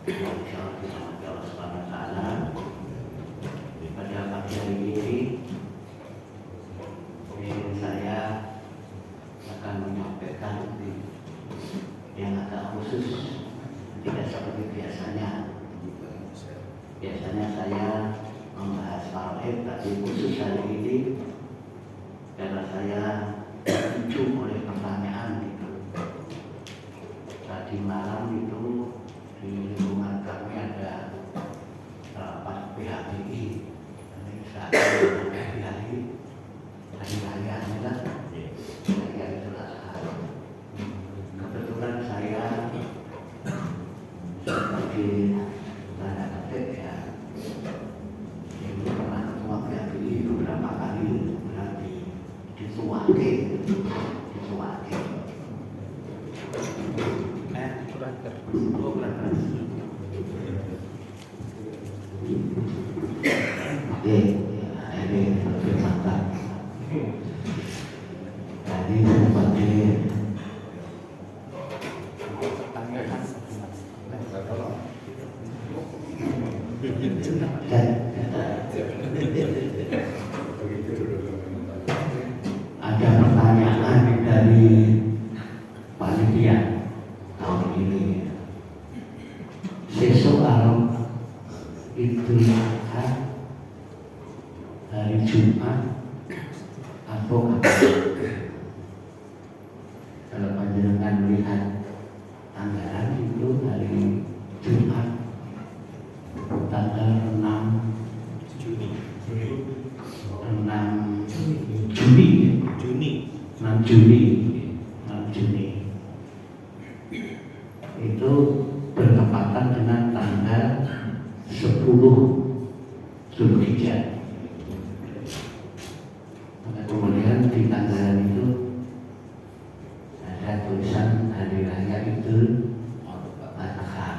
Allah Subhanahu wa taala. Pada pagi hari ini saya akan menyampaikan yang agak khusus, tidak seperti biasanya. Biasanya saya membahas tauhid, tapi khusus hari ini karena saya terpicu oleh pertanyaan itu. Tadi malam itu di lingkungan kami ada rapat PHBI. Saat PHBI hari raya adalah saya itulah. Kebetulan saya sebagai tanda petik ya, ini pernah ketua PHBI beberapa kali berarti dituake. Ini lebih mantap. Tadi sebagai ada pertanyaan dari panitia tahun ini. Sesoal Idul Adha hari Jumat atau apa? Kalau panjenengan melihat anggaran itu hari Jumat tanggal 6 Juni itu bertepatan dengan tanggal 10 Zulhijjah. Kemudian di tanggal itu ada tulisan hari raya Idul Adha.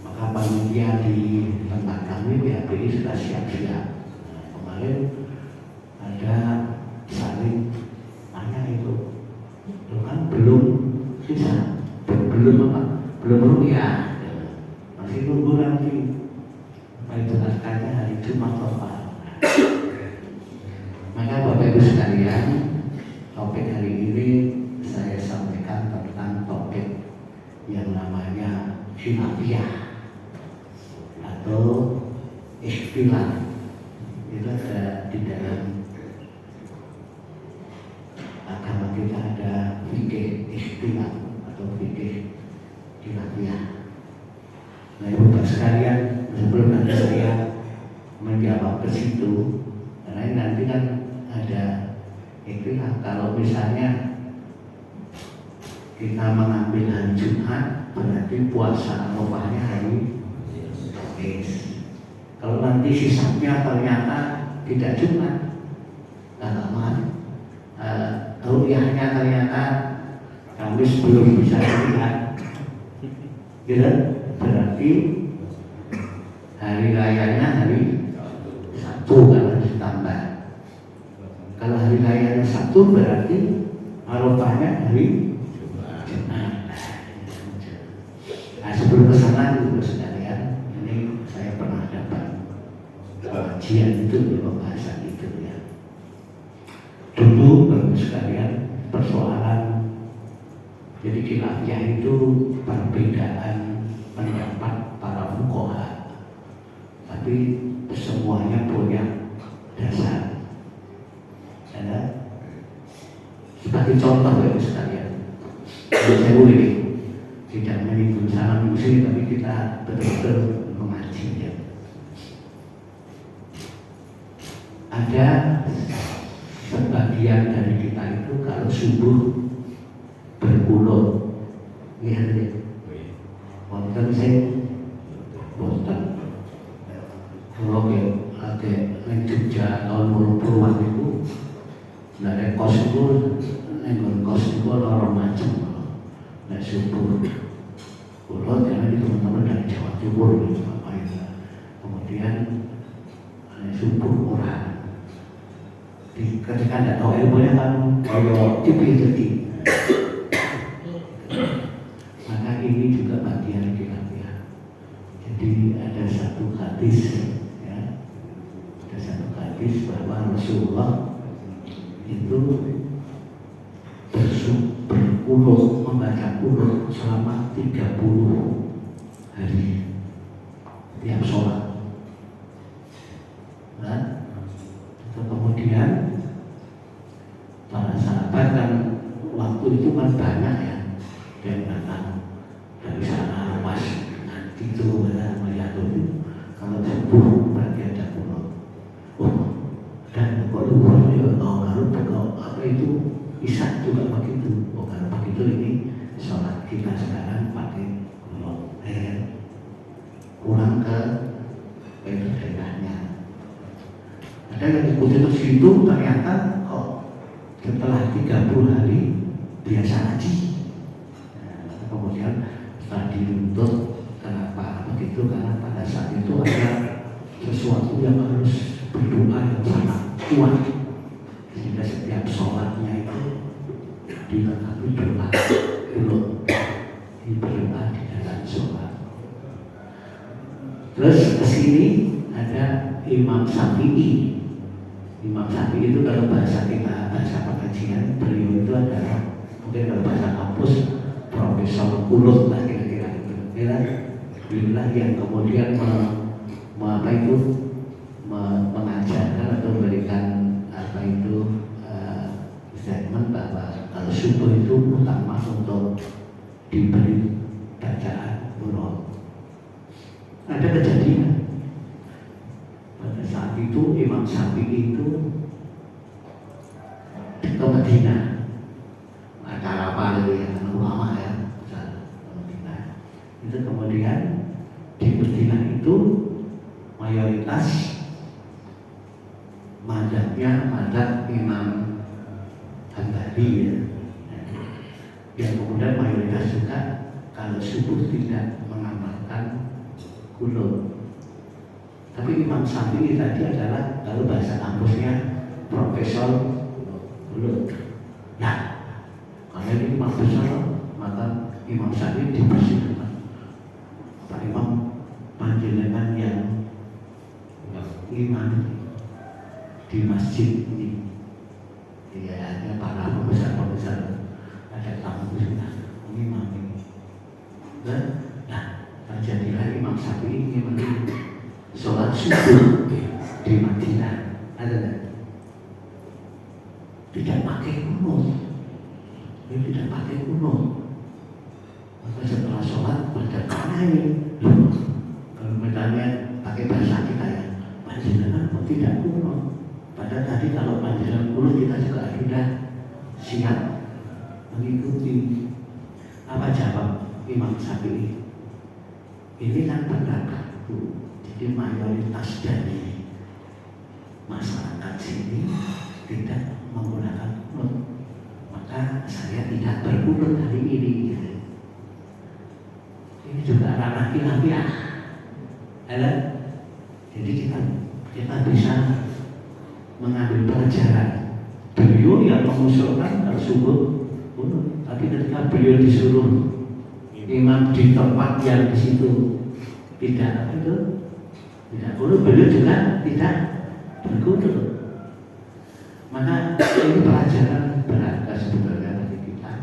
Maka panitia di tempat kami PHBI sudah siap-siap. Kemarin ada saling tanya itu, kan belum bisa, belum rupiah, masih nunggu nanti. Itu naskahnya hari Jumat apa? Maka Bapak Ibu sekalian, topik hari ini saya sampaikan tentang topik yang namanya khilafiyah atau ikhtilaf. Itu ada di dalam agama kita, ada fikih ikhtilaf atau fikih khilafiyah. Nah, Ibu Bapak sekalian, sebelum nanti saya menjawab ke situ, karena ini nanti kan ada ikhtilaf. Kalau misalnya kita mengambil hari Jumat, berarti puasa Arafahnya hari Kamis. Kalau nanti sisanya ternyata tidak Jumat, rupiahnya ternyata Kamis belum bisa dilihat, gitu? Berarti hari rayanya hari Sabtu kalau ditambah. Kalau hari rayanya Sabtu berarti Arafahnya hari Jumat. Nah, sebelum kesana dulu sekalian, ini saya pernah dapat kajian itu di pembahasan itu ya. Dulu bagus sekalian persoalan. Jadi khilafiyah itu perbedaan pendapat para fuqaha, tapi semuanya punya dasar. Ada sebagai contoh ya sekalian, saya boleh tidak menyinggung sana musik, tapi kita betul-betul mengaji ya. Ada sebagian dari kita itu kalau subuh berkulur, lihat ya. Wonten sing boten. Kalau lagi neng Jogja tahun 80-an itu, dari kos itu, neng kos itu lorong macam, neng subuh. Kulon karena ini teman-teman dari Jawa Timur, kemudian neng subuh orang. Ketika tidak tahu ilmunya kan, kalau TV jadi itu berkunut, membaca kunut selama 30 hari tiap sholat. Nah, kemudian para sahabat kan waktu itu kan banyak ya, dan datang dari sana mas nanti itu melihat itu kalau subuh berarti ada kunut. Dan kok luar ya, kalau apa itu Isya juga begitu. Kalau begitu ini sholat kita sekarang pakai kunut, kurang ke daerahnya. Ada yang ikuti ke situ ternyata kok setelah 30 hari biasa haji. Kemudian setelah diruntut, kenapa begitu? Karena pada saat itu ada sesuatu yang harus berdoa yang sangat kuat, sehingga setiap sholatnya itu dilengkapi doa kunut, berdoa di dalam sholat. Terus kesini ada Imam Syafi'i. Imam Syafi'i itu kalau bahasa kita, bahasa pengajian, beliau itu adalah mungkin kalau bahasa kampus profesor kunut lah kira-kira itu. Beliau yang kemudian mengajarkan atau memberikan apa itu statement bahwa kalau subuh itu utama untuk diberi bacaan kunut. Ada kejadian pada saat itu Imam Syafi'i itu ke Madinah, acara apa itu ya, ulama ya, ke Madinah. Itu kemudian di Madinah itu mayoritas mazhabnya mazhab Imam Hambali ya. Yang kemudian mayoritas juga kalau subuh tidak mengamalkan kunut. Tapi Imam Syafi'i tadi adalah kalau bahasa kampusnya profesor kunut. Nah, kalau ini profesor maka Imam Syafi'i dipersilakan. Pak Imam, panjenengan yang imam di masjid ini, ya ada para pembesar-pembesar, ada tamu imam ini. Dan terjadilah Imam Syafi'i ini sholat subuh di Madinah. Ada tak? Tidak pakai kunut. Dia tidak pakai kunut. Maka setelah sholat baca ini. Kalau misalnya pakai bahasa kita ya, panjenengan kok tidak kunut? Padahal tadi kalau panjenengan kunut kita juga sudah siap mengikuti. Apa jawab Imam Syafi'i? Ini kan pendapatku. Jadi mayoritas dari masyarakat sini tidak menggunakan kunut, maka saya tidak berkunut hari ini. Ini juga ranah khilafiyah. Jadi kita bisa mengambil pelajaran. Beliau yang mengusulkan kalau subuh kunut, tapi ketika beliau disuruh imam di tempat yang di situ tidak kunut, beliau juga tidak berkunut. Maka ini pelajaran berharga sebetulnya bagi kita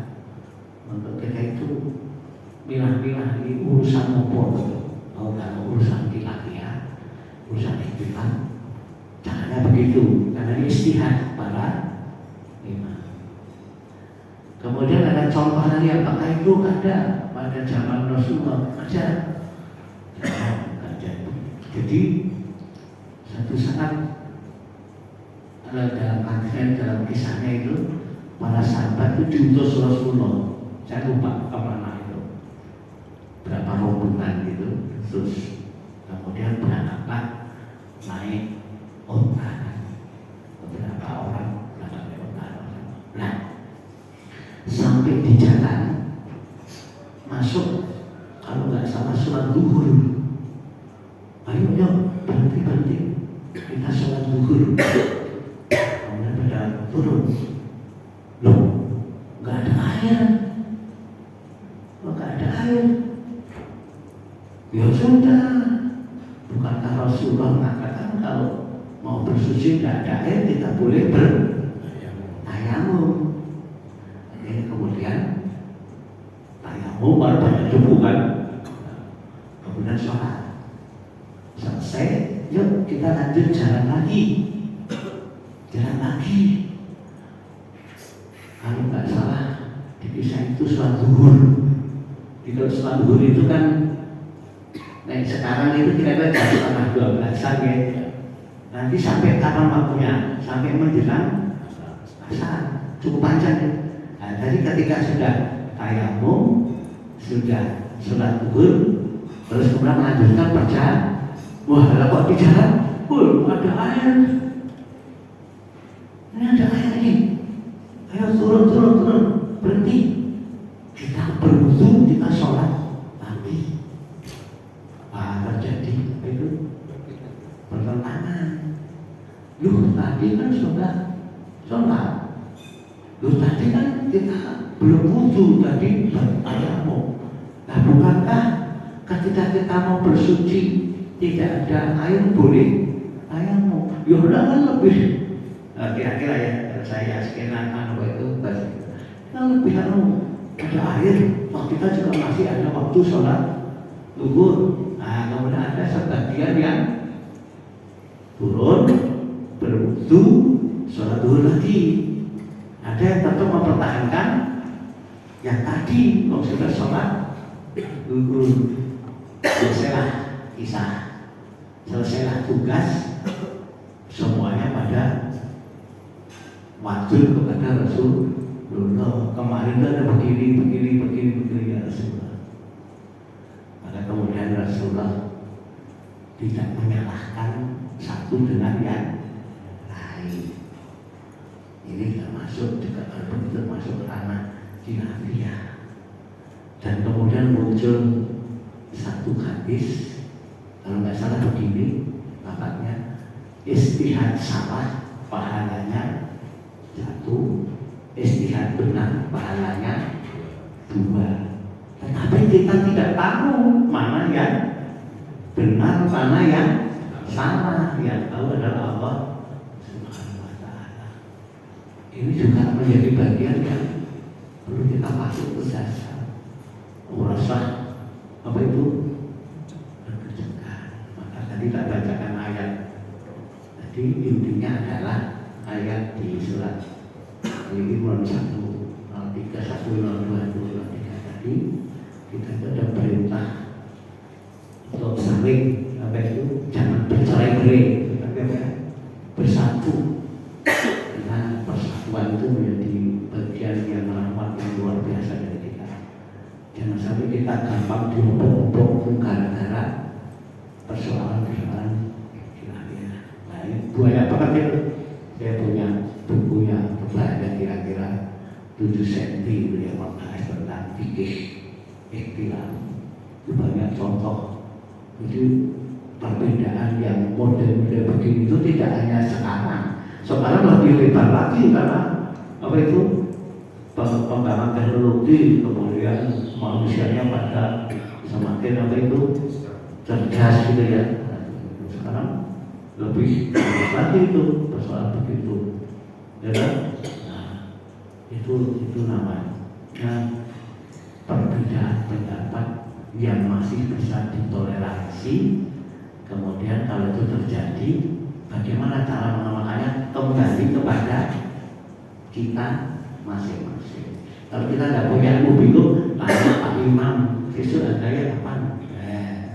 untuk kita itu milah-milah ini urusan apa, kalau urusan khilafiyah, urusan ikhtilaf, caranya begitu, karena ini istihad para imam. Kemudian ada contoh lagi, apakah itu ada pada zaman Rasulullah? Ada. Jadi satu saat dalam kisahnya itu para sahabat itu diutus Rasulullah. Saya lupa kemana itu, berapa rombongan gitu. Terus kemudian berangkatlah naik onta, beberapa orang berangkat naik onta. Nah, sampai di jalan masuk kalau nggak salah sholat zuhur. Ayo berhenti kita sholat zuhur. Kemudian pada turun, loh nggak ada air, ya sudah, bukankah Rasulullah mengatakan kalau mau bersuci tidak ada air kita boleh lanjut jalan lagi. Kalau nggak salah di kisah itu sholat zuhur. Kalau sholat zuhur itu kan, nah sekarang itu kira-kira jam 11:30 ya. Nanti sampai kapan waktunya? Sampai menjelang asar, cukup panjang ya. Nah, jadi ketika sudah tayamum, sudah sholat zuhur, terus kemudian melanjutkan perjalanan. Wah, kalau kok di jalan, ada air. Ini ada air ini. Ayo turun, berhenti. Kita berwudu, kita sholat lagi. Terjadi itu pertentangan. Tadi kan sudah sholat. Tadi kan kita belum wudu, tadi bertayamum. Nah, bukankah ketika kita mau bersuci tidak ada air boleh tayamum? Kan lebih kira-kira ya, saya skenakan itu kan lebih ada air. Kita juga masih ada waktu sholat zuhur. Nah, kemudian ada sebagian yang turun berwudu sholat zuhur lagi. Ada yang tetap mempertahankan yang tadi kalau sudah sholat zuhur. Selesailah kisah, selesailah tugas, semuanya pada wajib kepada Rasulullah. Kemarin itu ada begini ya Rasulullah. Maka kemudian Rasulullah tidak menyalahkan satu dengan yang lain. Ini termasuk juga termasuk ranah khilafiyah. Dan kemudian muncul satu hadis, kalau nggak salah begini lafadznya, istihad salah pahalanya 1, istihad benar pahalanya 2. Tetapi kita tidak tahu mana yang benar, mana yang salah. Yang tahu adalah Allah Subhanahu wa Ta'ala. Ini juga menjadi bagian yang perlu kita masuk ke dasar. Urasah apa itu? Berkejagaan. Maka tadi tak bacakan ayat. Jadi intinya adalah ayat di surat Al-Imran 1:03, 1:02, 2:3 tadi kita ada perintah untuk saling apa itu, jangan bercerai-berai, bersatu. Karena persatuan itu menjadi bagian yang rahmat yang luar biasa dari kita. Jangan sampai kita gampang diobok-obok gara-gara persoalan-persoalan kira-kira. Nah, ini buaya apa itu? Saya punya buku yang tebal kira-kira 7 cm yang membahas tentang fikih ikhtilaf. Itu banyak contoh. Jadi perbedaan yang model-model begini itu tidak hanya sekarang. Sekarang lebih lebar lagi karena apa itu, pengembangan teknologi, kemudian manusianya pada semakin apa itu cerdas gitu ya. Sekarang lebih lagi itu persoalan begitu, ya kan? Nah, itu namanya perbedaan pendapat yang masih bisa ditoleransi. Kemudian kalau itu terjadi, bagaimana cara mengamalkannya? Kembali kepada kita masing-masing. Kalau kita nggak punya ilmu bingung, tanya Pak Imam, besok ada ya kapan?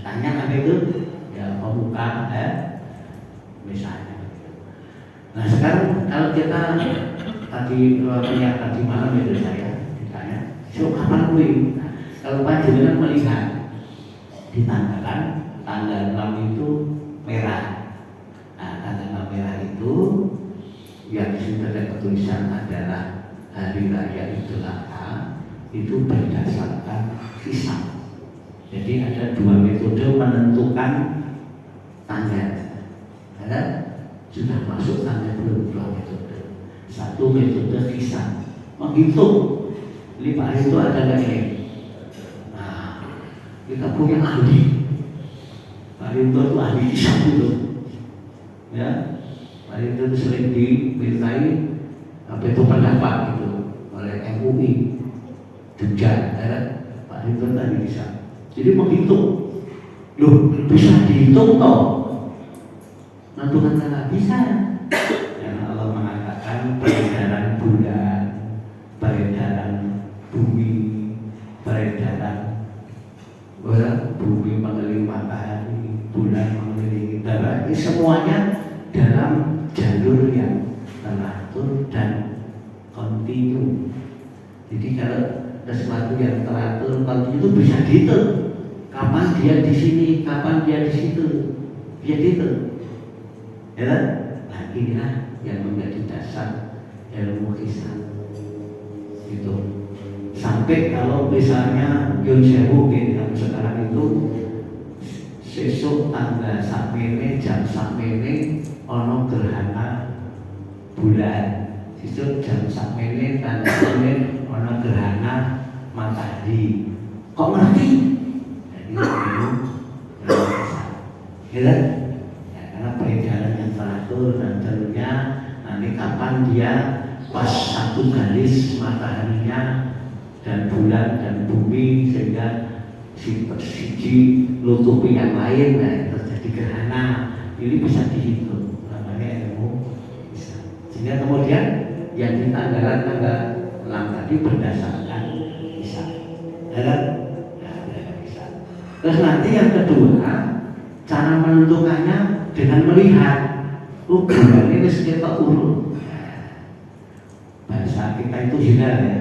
Tanya apa itu? Ya pemuka, misalnya. Nah sekarang kalau kita tadi malam itu saya ditanya, so kapan kuwi? Kalau panjenengan melihat ditanggalkan tanggal 6 itu merah. Nah, tanggal 6 merah itu yang disitu ada tulisan adalah hari raya Idul Adha, itu berdasarkan hisab. Jadi ada 2 metode menentukan tanggal. Ada sudah masuk tanggal belum 2 metode. Satu metode hisab, menghitung 5 hari itu ada nggak ini. Kita punya ahli, Pak Rinto itu ahli hisab itu, ya. Pak Rinto itu sering dimintai apa itu pendapat itu oleh MUI, Jogja, ya. Pak Rinto tadi hisab. Jadi menghitung, loh bisa dihitung toh? menentukan tanggal bisa. Karena Allah mengatakan peredaran bulan, peredaran bumi, peredaran bumi mengelilingi matahari, bulan mengelilingi barat, ini semuanya dalam jalur yang teratur dan kontinu. Jadi kalau sesuatu yang teratur kontinu itu bisa dihitung. Kapan dia di sini, kapan dia di situ, dia dihitung. Ya, nah inilah yang menjadi dasar ilmu hisab. Itu sampai kalau misalnya Yun Sewu yang sekarang itu sesuk tanggal sakmene jam sakmene ono gerhana bulan, sesuk jam sakmene tanggal sakmene ono gerhana matahari. Kok ngerti? Jadi itu ya, karena peredaran yang teratur dan jalurnya nanti kapan dia pas satu garis mataharinya dan bulan dan bumi sehingga siji nutupi yang lain, nah terjadi gerhana. Ini bisa dihitung, namanya ilmu bisa. Sehingga kemudian yang di tanggal 6 tadi berdasarkan bisa, ya, bisa. Terus nanti yang kedua, cara menentukannya dengan melihat bulan ini kita urut. Bahasa kita itu hilal ya.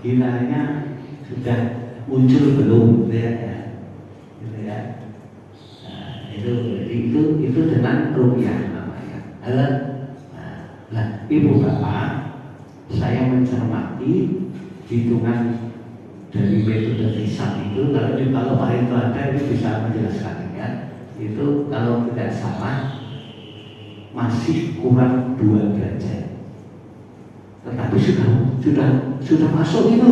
Hilalnya sudah muncul belum, ya, gitu ya. Nah, itu dengan ru'yah namanya. Nah, ibu bapak, saya mencermati hitungan dari metode hisab itu. Kalau Pak Ito ada itu bisa menjelaskan ya. Itu kalau tidak salah masih kurang 2 derajat. Tetapi sudah masuk itu,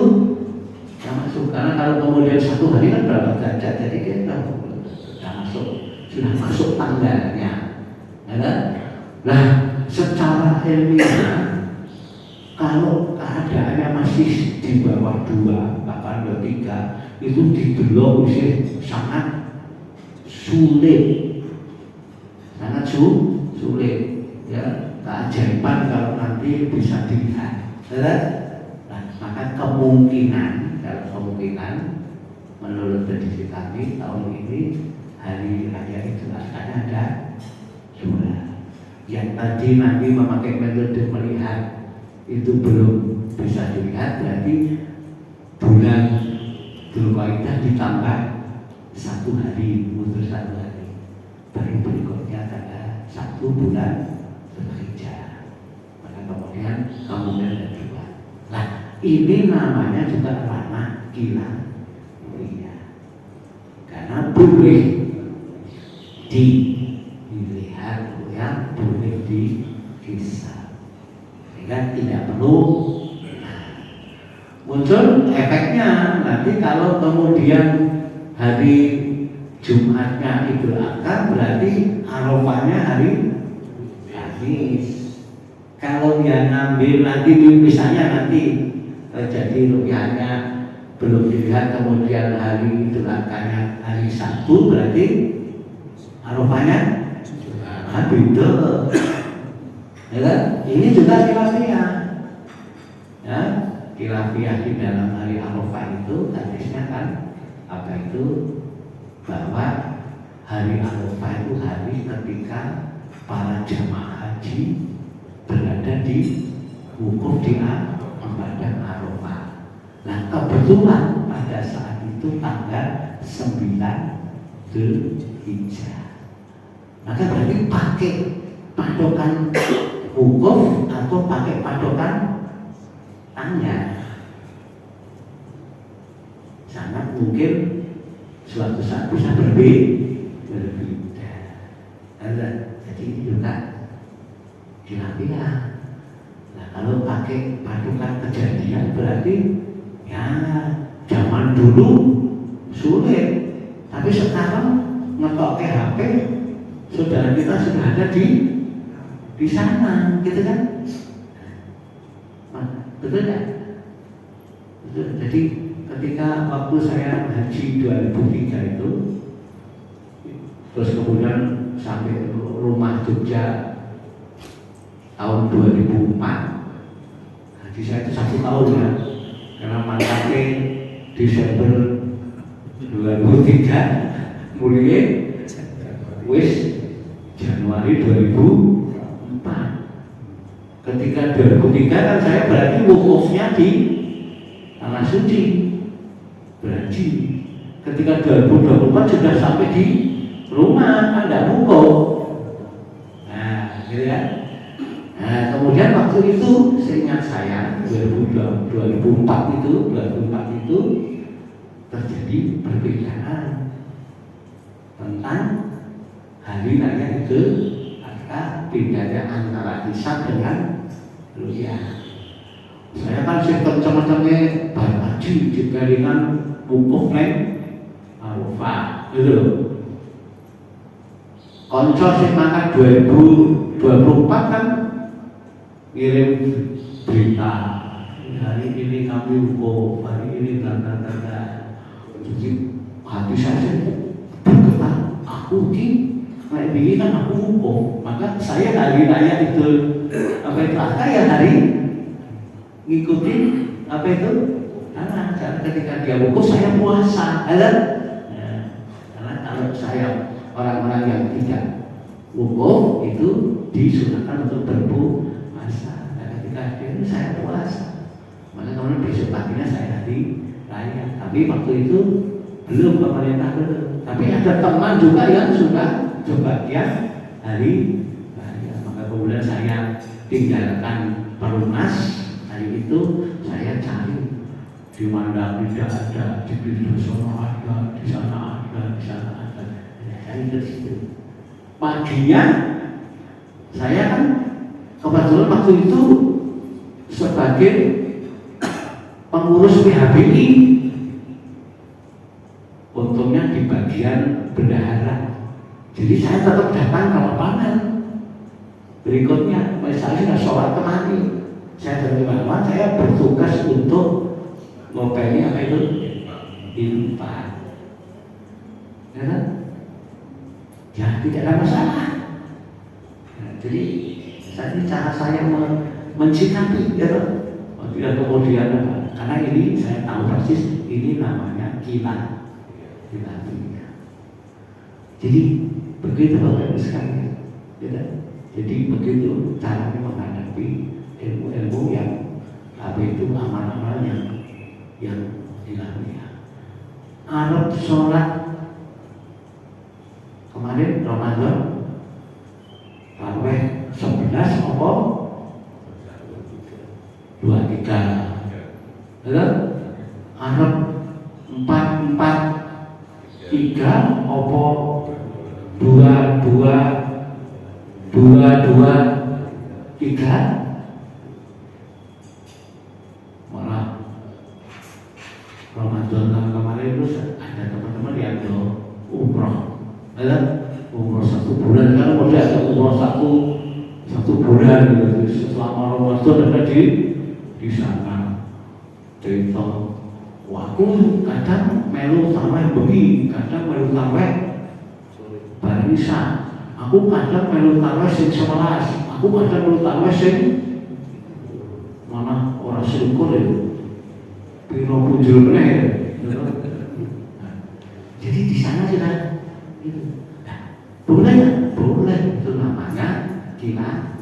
sudah masuk. Karena kalau kemudian 1 hari kan berapa derajat, jadi kita sudah masuk tanggalnya. Nah, secara ilmiah kalau keadaannya masih di bawah 2, bahkan 3, itu didelok sangat sulit, sulit. Ya, keajaiban kalau nanti bisa dilihat. Nah, maka kemungkinan menurut prediksi kami tahun ini hari raya Idul Adha ada 2. Yang tadi nanti memakai metode melihat itu belum bisa dilihat, berarti bulan Dzulqa'dah ditambah 1 hari, mundur 1 hari. Baru berikutnya tanggal 1 bulan Dzulhijjah. Maka kemudian kedua. Nah, ini namanya juga ranah khilafiyah. Karena boleh dilihat ya, boleh dihisab. Sehingga tidak perlu muncul efeknya nanti kalau kemudian hari Jumatnya Idul Adha berarti Arafahnya hari Kamis. Kalau dia ngambil nanti misalnya nanti terjadi rukyahnya belum dilihat, kemudian hari Idul Adha-nya hari Sabtu, berarti Arafahnya beda. Ya, ini juga khilafiyah. Ya, khilafiyah di dalam hari Arafah itu hadisnya kan apa itu, bahwa hari Arafah itu hari ketika para jamaah haji berada di wukuf di padang Arafah. Nah, kebetulan pada saat itu tanggal 9 Dzulhijjah. Maka berarti pakai patokan wukuf atau pakai patokan tanya, sangat mungkin suatu saat bisa berbeda. Jadi ini juga khilafiyah. Nah, kalau pakai patokan kejadian berarti ya zaman dulu sulit, tapi sekarang ngetok ke HP, saudara kita sudah ada di sana, gitu kan? Nah, betul nggak? Betul. Jadi ketika waktu saya haji 2003 itu, terus kemudian sampai rumah Jogja tahun 2004. Jadi saya itu 1 tahun ya, karena mangkatnya Desember 2003, mulai wis Januari 2004. Ketika 2003 kan saya berarti wukufnya di Tanah Suci, berarti ketika 2024 sudah sampai di rumah, kan tidak wukuf. Nah, gitu ya. Nah, kemudian waktu itu seingat saya 2004 itu terjadi perbedaan tentang hari raya Idul Adha, bedanya antara Isya dengan Ru'yah. Saya kan sing kenceng-kencenge bar haji dikelingan wukuf neng Arafah, gitu loh. Konco sing mangkat 2024 kan ngirim berita, hari ini kami wukuf, hari ini tanda-tanda. Jadi hati saya bergetar, aku ini kan aku wukuf, maka saya hari raya itu apa itu Adha ya hari ngikutin apa itu karena ketika dia wukuf saya puasa, nah, karena kalau saya orang-orang yang tidak wukuf itu disunahkan untuk berpuasa. Nah, ketika itu saya puasa, maka kemudian besok paginya saya hari raya. Tapi waktu itu belum pemerintah belum. Tapi ada teman juga yang sudah sebagian hari raya. Maka kemudian saya tinggalkan Perumnas. Hari itu saya cari di mana tidak ada, di sana ada, di sana ada, di sana ada. Saya ke situ. Paginya saya kan kebetulan waktu itu sebagai pengurus PHBI, untungnya di bagian bendahara. Jadi saya tetap datang ke lapangan. Berikutnya, misalnya sholat kemari, saya dari mana? Saya bertugas untuk ngopeni apa itu infak, ya kan? Ya tidak ada masalah. Nah, jadi cara saya mensikapi, ya kan? Tidak kemudian karena ini saya tahu persis ini namanya kilat. Jadi begitu Bapak Ibu sekalian, ya. Jadi begitu caranya menghadapi ilmu-ilmu yang apa itu amal-amal yang dilalui. Arab sholat kemarin Ramadan tarawih 11 apa 23, betul? Arab 4-4-3 apa 2-2-2-2-3. Malah Ramadan kemarin itu ada teman-teman yang umroh, ada umroh 1 bulan, kan udah ada umroh satu bulan gitu. Selama Ramadan ada di sana. Cerita, aku kadang melu tarawih bengi, kadang melu tarawih bar Isya. Aku kadang melu tarawih sing 11, aku kadang melu tarawih sing mana orang syukur ya. Piro punjul meneh. Jadi di sana sudah itu. Nah, boleh. Itu namanya kilat.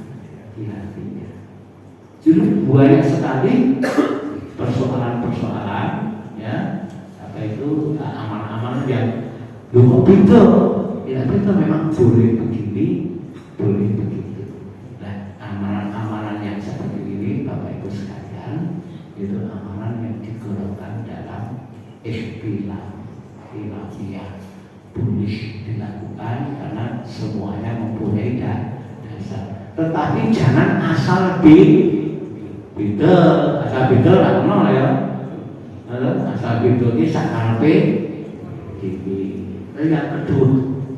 Jadi banyak sekali persoalan-persoalan, ya, apa itu amal-amal yang kok beda. Ya itu memang boleh begini, boleh begitu. Nah, amalan-amalan yang seperti ini Bapak Ibu sekalian, itu amalan yang digolongkan dalam khilafiyah, boleh dilakukan karena semuanya mempunyai dasar. Tetapi jangan asal beda lah, no ya. Asal beda ini sakarepe iki.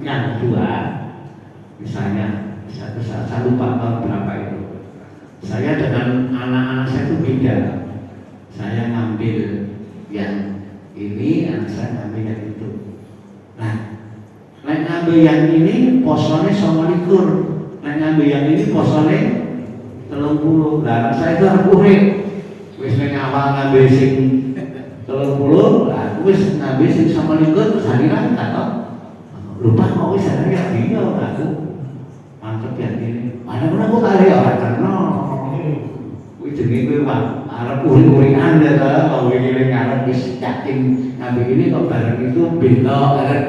Yang kedua, misalnya saya lupa tahun berapa itu. Saya dengan anak-anak saya itu beda. Saya ngambil yang ini, anak saya ngambil yang itu. Nah, ngambil yang ini posone 29. Nek ngambil yang ini posone 30. Lah saya itu arep urip. Wis ning awal ngambil sing 30, lah wis ngambil sing 29 terus hari kan to. Lupa mau wis hari ya dia aku. Mantep ya ini. Mana aku kali ora karena kuwi jenenge kowe arep uri-urian ya to, kok iki ngarep wis cacing ngambil ini kok bareng itu belok kan.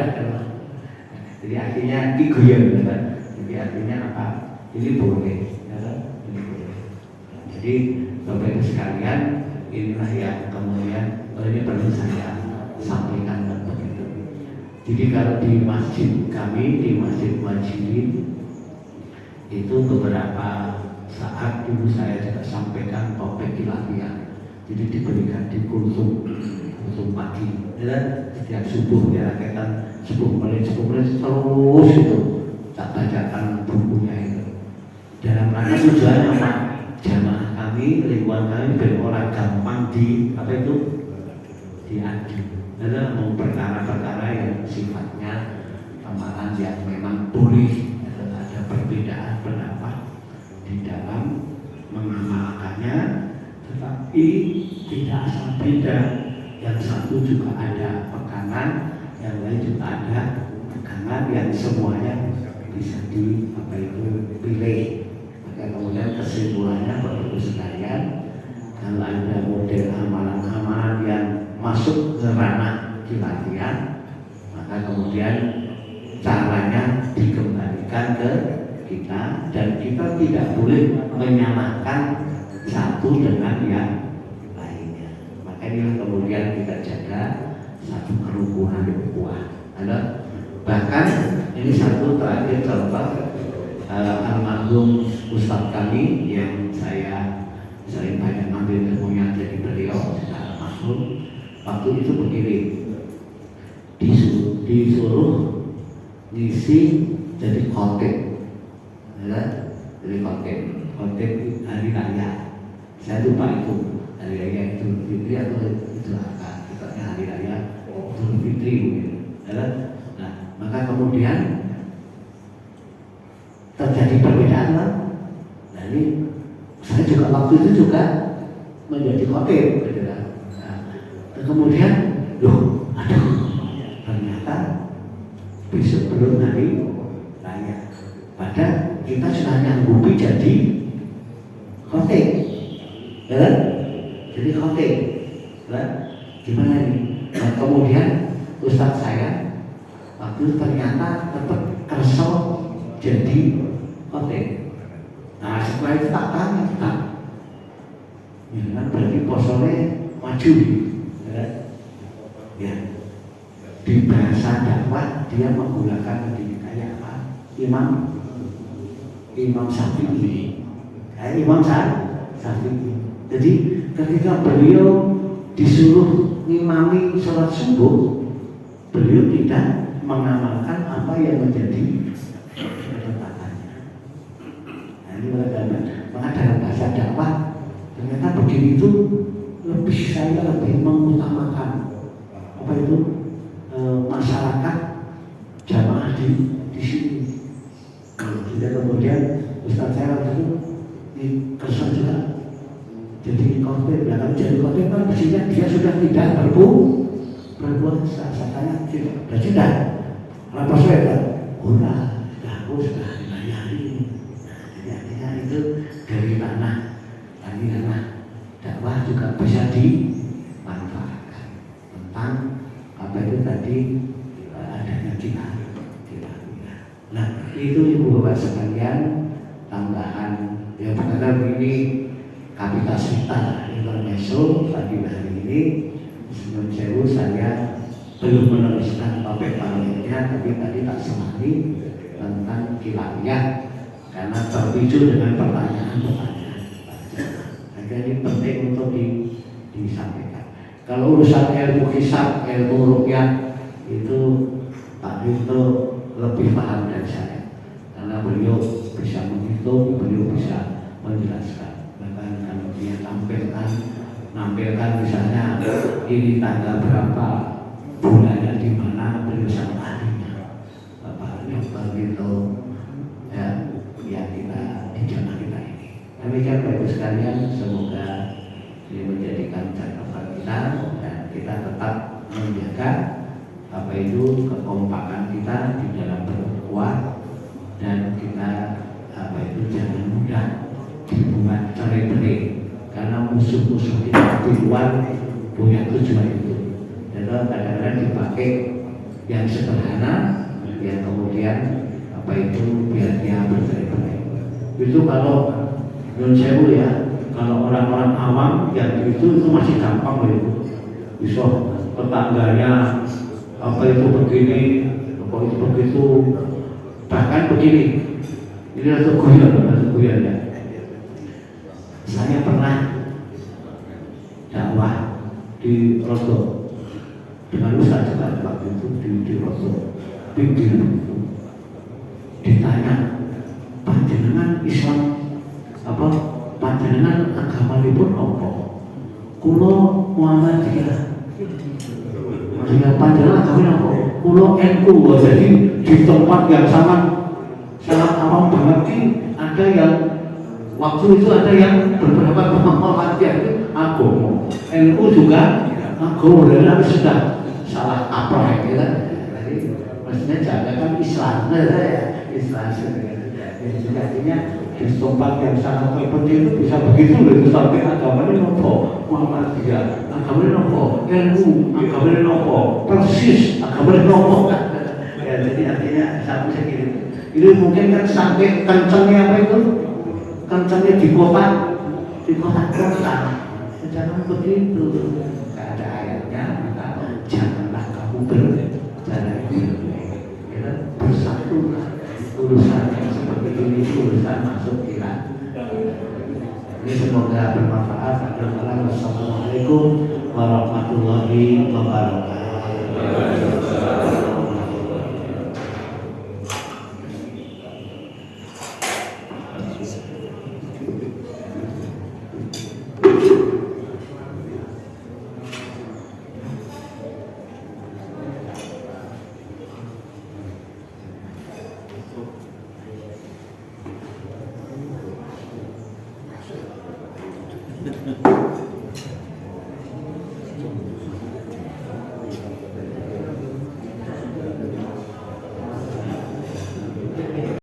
Jadi artinya guyon kan. Jadi artinya apa? Ini boleh, ya kan? Ini boleh. Jadi Bapak Ibu sekalian, inilah yang kemudian ini perlu saya sampaikan begitu. Jadi kalau di masjid kami, di Masjid Majidin itu beberapa saat dulu saya juga sampaikan topik ilahiyah. Jadi diberikan di kultum pagi, dan setiap subuh ya kita 10 menit terus itu tak bacakan bukunya itu. Dalam rangka tujuannya apa? Jamaah kami, lingkungan kami biar orang gampang di apa itu diadu. Adalah perkara-perkara yang sifatnya amalan yang memang boleh ada perbedaan pendapat di dalam mengamalkannya, tetapi tidak asal beda. Yang satu juga ada pegangan, yang lain juga ada pegangan yang semuanya bisa di apa itu pilih. Maka kemudian kesimpulannya Bapak Ibu sekalian, kalau ada model amalan-amalan yang masuk ke ranah kilatian, maka kemudian caranya dikembalikan ke kita, dan kita tidak boleh menyamakan satu dengan yang lainnya. Maka inilah kemudian kita jaga satu kerukunan ukhuwah. Ada bahkan ini satu terakhir contoh almarhum Ustadz kami yang saya sering banyak ngambil ilmunya dari beliau secara langsung. Waktu itu begini, disuruh ngisi jadi khotib, ya, jadi khotib hari raya. Saya lupa itu hari raya Idul Fitri atau Idul Adha, kita hari raya Idul Fitri mungkin. Ya. Nah, maka kemudian terjadi perbedaan lah. Nah ini saya juga waktu itu juga menjadi khotib, gitu kan. Nah, kemudian, loh, aduh, ternyata besok belum hari raya. Padahal kita sudah nyanggupi jadi khotib, ya? Jadi khotib, ya? Gimana ini? Nah, kemudian Ustadz saya waktu itu ternyata tetap kerso jadi khotib. Nah setelah itu tak tanya, tak, ya kan berarti posone maju, ya? Ya. Di bahasa dakwah dia menggunakan kayak apa? Imam Syafi'i. Imam Syafi'i. Jadi ketika beliau disuruh ngimami sholat subuh, beliau tidak mengamalkan apa yang menjadi catatannya. Nah ini maka dalam bahasa dakwah ternyata begini itu saya lebih mengutamakan apa itu masyarakat jamaah di sini. Jadi kemudian Ustaz saya waktu itu di Kerson juga jadi khotib. Nah kalau jadi khotib kan mestinya dia sudah tidak berpuasa. Saya tidak, berarti tidak. Kenapa saya tidak? Udah, aku sudah dilayani. Jadi artinya itu dari tanah dakwah juga bisa dimanfaatkan tentang apa itu tadi adanya kita. Nah itu Ibu Bapak sekalian tambahan yang benar ini kapasitas intermezzo pagi hari ini. Sebelum jauh saya belum menuliskan topik panelnya, tapi tadi tak semari tentang kilafiyah karena terpicu dengan pertanyaan-pertanyaan. Jadi penting untuk disampaikan. Kalau urusan ilmu hisab, ilmu ruqyah itu Pak Dirto lebih paham dari saya, karena beliau bisa menghitung, beliau bisa menjelaskan. Bahkan kalau dia nampilkan misalnya ini tanggal berapa, bulannya di mana, beliau sangat ahlinya. Bapak Dr. itu ya, yang kita di jamaah kita ini. Demikian Bapak Ibu sekalian, semoga ini menjadikan catatan kita dan kita tetap menjaga apa itu kekompakan kita di dalam berkuat, dan kita apa itu jangan mudah dibuat cerai-berai, karena musuh-musuh kita di luar punya tujuan itu. Dan kadang-kadang dipakai yang sederhana, yang kemudian apa itu biar dia bercerai-berai. Itu kalau menurut saya ya, kalau orang-orang awam yang itu masih gampang loh itu. Bisa tetangganya apa itu begini, apa itu begitu, bahkan begini. Ini satu guyon ya. Saya pernah dakwah di Roso dengan Ustaz juga waktu itu di Roso pinggir, ditanya panjenengan Islam apa, panjenengan agamanipun apa? Kulo Muhammadiyah. Maksudnya panjenengan agama apa? Kulo NU. Jadi di tempat yang sangat awam banget ini ada yang waktu itu ada yang berpendapat bahwa Muhammadiyah itu agama, NU juga agama, dan sudah salah kaprah ya kan? Jadi maksudnya jangan Islam, Islam jadi artinya di tempat yang sangat terpencil itu bisa begitu loh, itu sampai agamanya nopo Muhammadiyah, agamanya nopo NU, agamanya nopo persis, agamanya nopo ya. Jadi artinya sampai segitu. Ini mungkin kan sampai kencangnya apa itu, kencangnya di kota jangan begitu, nggak ada ayatnya, maka janganlah kamu berjalan ya, bersatulah. Urusan yang seperti ini urusan masuk Iran. Ini semoga bermanfaat. Wassalamualaikum warahmatullahi wabarakatuh. Thank you.